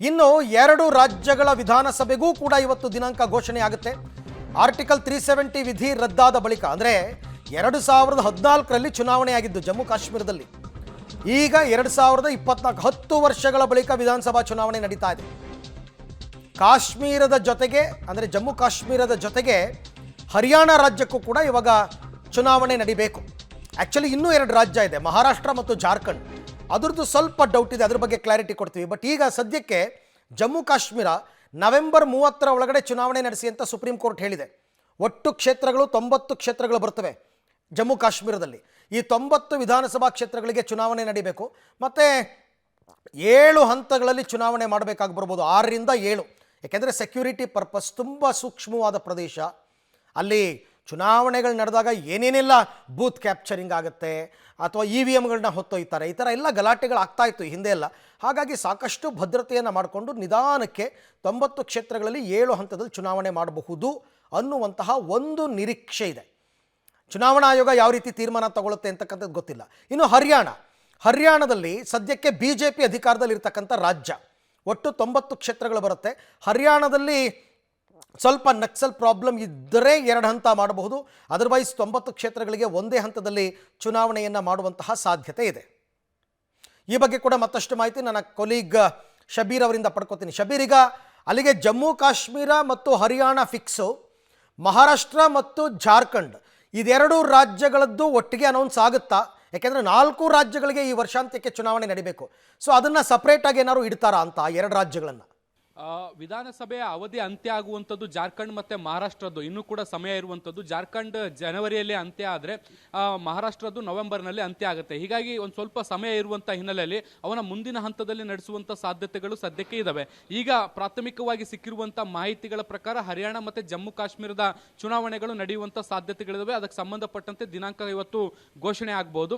ಇನ್ನು 2 ರಾಜ್ಯಗಳ ವಿಧಾನಸಭೆಗೂ ಕೂಡ ಇವತ್ತು ದಿನಾಂಕ ಘೋಷಣೆ ಆಗುತ್ತೆ. ಆರ್ಟಿಕಲ್ 370 ವಿಧಿ ರದ್ದಾದ ಬಳಿಕ ಅಂದರೆ 2014ರಲ್ಲಿ ಚುನಾವಣೆ ಆಗಿದ್ದು ಜಮ್ಮು ಕಾಶ್ಮೀರದಲ್ಲಿ. ಈಗ 2024 10 ವರ್ಷಗಳ ಬಳಿಕ ವಿಧಾನಸಭಾ ಚುನಾವಣೆ ನಡೀತಾ ಇದೆ. ಕಾಶ್ಮೀರದ ಜೊತೆಗೆ ಅಂದರೆ ಜಮ್ಮು ಕಾಶ್ಮೀರದ ಜೊತೆಗೆ ಹರಿಯಾಣ ರಾಜ್ಯಕ್ಕೂ ಕೂಡ ಇವಾಗ ಚುನಾವಣೆ ನಡಿಬೇಕು. ಆ್ಯಕ್ಚುಲಿ ಇನ್ನೂ 2 ರಾಜ್ಯ ಇದೆ, ಮಹಾರಾಷ್ಟ್ರ ಮತ್ತು ಜಾರ್ಖಂಡ್. ಅದ್ರದ್ದು ಸ್ವಲ್ಪ ಡೌಟ್ ಇದೆ, ಅದ್ರ ಬಗ್ಗೆ ಕ್ಲಾರಿಟಿ ಕೊಡ್ತೀವಿ. ಬಟ್ ಈಗ ಸದ್ಯಕ್ಕೆ ಜಮ್ಮು ಕಾಶ್ಮೀರ ನವೆಂಬರ್ 30ರ ಒಳಗಡೆ ಚುನಾವಣೆ ನಡೆಸಿ ಅಂತ ಸುಪ್ರೀಂ ಕೋರ್ಟ್ ಹೇಳಿದೆ. ಒಟ್ಟು ಕ್ಷೇತ್ರಗಳು 90 ಕ್ಷೇತ್ರಗಳು ಬರ್ತವೆ ಜಮ್ಮು ಕಾಶ್ಮೀರದಲ್ಲಿ. ಈ 90 ವಿಧಾನಸಭಾ ಕ್ಷೇತ್ರಗಳಿಗೆ ಚುನಾವಣೆ ನಡೀಬೇಕು. ಮತ್ತು 7 ಹಂತಗಳಲ್ಲಿ ಚುನಾವಣೆ ಮಾಡಬೇಕಾಗಿ ಬರ್ಬೋದು, 6ರಿಂದ 7. ಯಾಕೆಂದರೆ ಸೆಕ್ಯೂರಿಟಿ ಪರ್ಪಸ್ ತುಂಬ ಸೂಕ್ಷ್ಮವಾದ ಪ್ರದೇಶ. ಅಲ್ಲಿ ಚುನಾವಣೆಗಳು ನಡೆದಾಗ ಏನೇನೆಲ್ಲ ಬೂತ್ ಕ್ಯಾಪ್ಚರಿಂಗ್ ಆಗುತ್ತೆ ಅಥವಾ EVMಗಳನ್ನ ಹೊತ್ತೊಯ್ತಾರೆ, ಈ ಥರ ಎಲ್ಲ ಗಲಾಟೆಗಳಾಗ್ತಾ ಇತ್ತು ಹಿಂದೆ ಎಲ್ಲ. ಹಾಗಾಗಿ ಸಾಕಷ್ಟು ಭದ್ರತೆಯನ್ನು ಮಾಡಿಕೊಂಡು ನಿಧಾನಕ್ಕೆ 90 ಕ್ಷೇತ್ರಗಳಲ್ಲಿ 7 ಹಂತದಲ್ಲಿ ಚುನಾವಣೆ ಮಾಡಬಹುದು ಅನ್ನುವಂತಹ ಒಂದು ನಿರೀಕ್ಷೆ ಇದೆ. ಚುನಾವಣಾ ಆಯೋಗ ಯಾವ ರೀತಿ ತೀರ್ಮಾನ ತಗೊಳುತ್ತೆ ಅಂತಕ್ಕಂಥದ್ದು ಗೊತ್ತಿಲ್ಲ. ಇನ್ನು ಹರಿಯಾಣದಲ್ಲಿ ಸದ್ಯಕ್ಕೆ BJP ಅಧಿಕಾರದಲ್ಲಿರ್ತಕ್ಕಂಥ ರಾಜ್ಯ. ಒಟ್ಟು 90 ಕ್ಷೇತ್ರಗಳು ಬರುತ್ತೆ. ಹರಿಯಾಣದಲ್ಲಿ ಸ್ವಲ್ಪ ನಕ್ಸಲ್ ಪ್ರಾಬ್ಲಮ್ ಇದ್ದರೆ 2 ಹಂತ ಮಾಡಬಹುದು. ಅದರ್ವೈಸ್ 90 ಕ್ಷೇತ್ರಗಳಿಗೆ ಒಂದೇ ಹಂತದಲ್ಲಿ ಚುನಾವಣೆಯನ್ನು ಮಾಡುವಂತಹ ಸಾಧ್ಯತೆ ಇದೆ. ಈ ಬಗ್ಗೆ ಕೂಡ ಮತ್ತಷ್ಟು ಮಾಹಿತಿ ನನ್ನ ಕೊಲೀಗ್ ಶಬೀರ್ ಅವರಿಂದ ಪಡ್ಕೋತೀನಿ. ಶಬೀರ್, ಈಗ ಅಲ್ಲಿಗೆ ಜಮ್ಮು ಕಾಶ್ಮೀರ ಮತ್ತು ಹರಿಯಾಣ ಫಿಕ್ಸು, ಮಹಾರಾಷ್ಟ್ರ ಮತ್ತು ಜಾರ್ಖಂಡ್ ಇದೆರಡು ರಾಜ್ಯಗಳದ್ದು ಒಟ್ಟಿಗೆ ಅನೌನ್ಸ್ ಆಗುತ್ತಾ? ಯಾಕೆಂದರೆ 4 ರಾಜ್ಯಗಳಿಗೆ ಈ ವರ್ಷಾಂತ್ಯಕ್ಕೆ ಚುನಾವಣೆ ನಡೀಬೇಕು. ಸೊ ಅದನ್ನು ಸಪ್ರೇಟಾಗಿ ಏನಾದ್ರು ಇಡ್ತಾರಾ ಅಂತ 2 ರಾಜ್ಯಗಳನ್ನು? ವಿಧಾನಸಭೆಯ ಅವಧಿ ಅಂತ್ಯ ಆಗುವಂಥದ್ದು ಜಾರ್ಖಂಡ್ ಮತ್ತು ಮಹಾರಾಷ್ಟ್ರದ್ದು ಇನ್ನೂ ಕೂಡ ಸಮಯ ಇರುವಂಥದ್ದು. ಜಾರ್ಖಂಡ್ ಜನವರಿಯಲ್ಲಿ ಅಂತ್ಯ ಆದರೆ ಮಹಾರಾಷ್ಟ್ರದ್ದು ನವೆಂಬರ್ನಲ್ಲಿ ಅಂತ್ಯ ಆಗುತ್ತೆ. ಹೀಗಾಗಿ ಒಂದು ಸ್ವಲ್ಪ ಸಮಯ ಇರುವಂಥ ಹಿನ್ನೆಲೆಯಲ್ಲಿ ಅವನ ಮುಂದಿನ ಹಂತದಲ್ಲಿ ನಡೆಸುವಂಥ ಸಾಧ್ಯತೆಗಳು ಸದ್ಯಕ್ಕೆ ಇದ್ದಾವೆ. ಈಗ ಪ್ರಾಥಮಿಕವಾಗಿ ಸಿಕ್ಕಿರುವಂಥ ಮಾಹಿತಿಗಳ ಪ್ರಕಾರ ಹರಿಯಾಣ ಮತ್ತು ಜಮ್ಮು ಕಾಶ್ಮೀರದ ಚುನಾವಣೆಗಳು ನಡೆಯುವಂಥ ಸಾಧ್ಯತೆಗಳಿದ್ದಾವೆ. ಅದಕ್ಕೆ ಸಂಬಂಧಪಟ್ಟಂತೆ ದಿನಾಂಕ ಇವತ್ತು ಘೋಷಣೆ ಆಗ್ಬೋದು.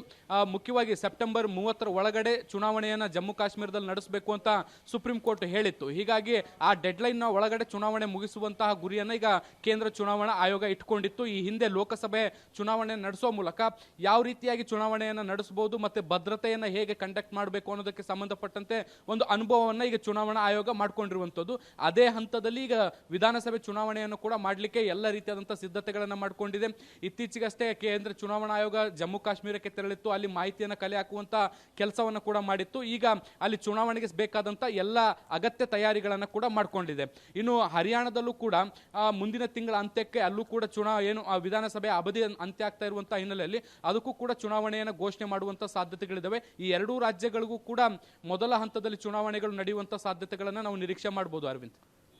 ಮುಖ್ಯವಾಗಿ ಸೆಪ್ಟೆಂಬರ್ 30ರ ಒಳಗಡೆ ಚುನಾವಣೆಯನ್ನು ಜಮ್ಮು ಕಾಶ್ಮೀರದಲ್ಲಿ ನಡೆಸಬೇಕು ಅಂತ ಸುಪ್ರೀಂ ಕೋರ್ಟ್ ಹೇಳಿತ್ತು. ಹೀಗಾಗಿ ಆ ಡೆಡ್ಲೈನ್ ಒಳಗಡೆ ಚುನಾವಣೆ ಮುಗಿಸುವಂತಹ ಗುರಿಯನ್ನು ಈಗ ಕೇಂದ್ರ ಚುನಾವಣಾ ಆಯೋಗ ಇಟ್ಕೊಂಡಿತ್ತು. ಈ ಹಿಂದೆ ಲೋಕಸಭೆ ಚುನಾವಣೆ ನಡೆಸುವ ಮೂಲಕ ಯಾವ ರೀತಿಯಾಗಿ ಚುನಾವಣೆಯನ್ನು ನಡೆಸಬಹುದು ಮತ್ತು ಭದ್ರತೆಯನ್ನು ಹೇಗೆ ಕಂಡಕ್ಟ್ ಮಾಡಬೇಕು ಅನ್ನೋದಕ್ಕೆ ಸಂಬಂಧಪಟ್ಟಂತೆ ಒಂದು ಅನುಭವವನ್ನು ಈಗ ಚುನಾವಣಾ ಆಯೋಗ ಮಾಡಿಕೊಂಡಿರುವಂಥದ್ದು. ಅದೇ ಹಂತದಲ್ಲಿ ಈಗ ವಿಧಾನಸಭೆ ಚುನಾವಣೆಯನ್ನು ಕೂಡ ಮಾಡಲಿಕ್ಕೆ ಎಲ್ಲ ರೀತಿಯಾದಂಥ ಸಿದ್ಧತೆಗಳನ್ನು ಮಾಡಿಕೊಂಡಿದೆ. ಇತ್ತೀಚೆಗಷ್ಟೇ ಕೇಂದ್ರ ಚುನಾವಣಾ ಆಯೋಗ ಜಮ್ಮು ಕಾಶ್ಮೀರಕ್ಕೆ ತೆರಳಿತ್ತು. ಅಲ್ಲಿ ಮಾಹಿತಿಯನ್ನು ಕಲೆ ಹಾಕುವಂಥ ಕೆಲಸವನ್ನು ಕೂಡ ಮಾಡಿತ್ತು. ಈಗ ಅಲ್ಲಿ ಚುನಾವಣೆಗೆ ಬೇಕಾದಂಥ ಎಲ್ಲ ಅಗತ್ಯ ತಯಾರಿಗಳನ್ನು ಕೂಡ ಮಾಡಿಕೊಂಡಿದೆ. ಇನ್ನು ಹರಿಯಾಣದಲ್ಲೂ ಕೂಡ ಮುಂದಿನ ತಿಂಗಳ ಅಂತ್ಯಕ್ಕೆ ಅಲ್ಲೂ ಕೂಡ ವಿಧಾನಸಭೆ ಅವಧಿ ಅಂತ್ಯ ಆಗ್ತಾ ಇರುವಂತಹ ಹಿನ್ನೆಲೆಯಲ್ಲಿ ಅದಕ್ಕೂ ಕೂಡ ಚುನಾವಣೆಯನ್ನು ಘೋಷಣೆ ಮಾಡುವಂತಹ ಸಾಧ್ಯತೆಗಳಿದ್ದಾವೆ. ಈ 2 ರಾಜ್ಯಗಳಿಗೂ ಕೂಡ ಮೊದಲ ಹಂತದಲ್ಲಿ ಚುನಾವಣೆಗಳು ನಡೆಯುವಂತಹ ಸಾಧ್ಯತೆಗಳನ್ನು ನಾವು ನಿರೀಕ್ಷೆ ಮಾಡಬಹುದು. ಅರವಿಂದ್,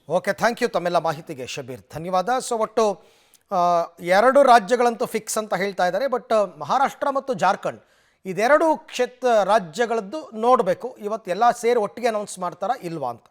ಓಕೆ, ಥ್ಯಾಂಕ್ ಯು ತಮ್ಮೆಲ್ಲ ಮಾಹಿತಿಗೆ ಶಬೀರ್, ಧನ್ಯವಾದ. ಸೊ ಒಟ್ಟು 2 ರಾಜ್ಯಗಳಂತೂ ಫಿಕ್ಸ್ ಅಂತ ಹೇಳ್ತಾ ಇದ್ದಾರೆ. ಬಟ್ ಮಹಾರಾಷ್ಟ್ರ ಮತ್ತು ಜಾರ್ಖಂಡ್ ಇದೆರಡು ರಾಜ್ಯಗಳದ್ದು ನೋಡಬೇಕು ಇವತ್ತು ಎಲ್ಲ ಸೇರಿ ಒಟ್ಟಿಗೆ ಅನೌನ್ಸ್ ಮಾಡ್ತಾರಾ ಇಲ್ವಾ ಅಂತ.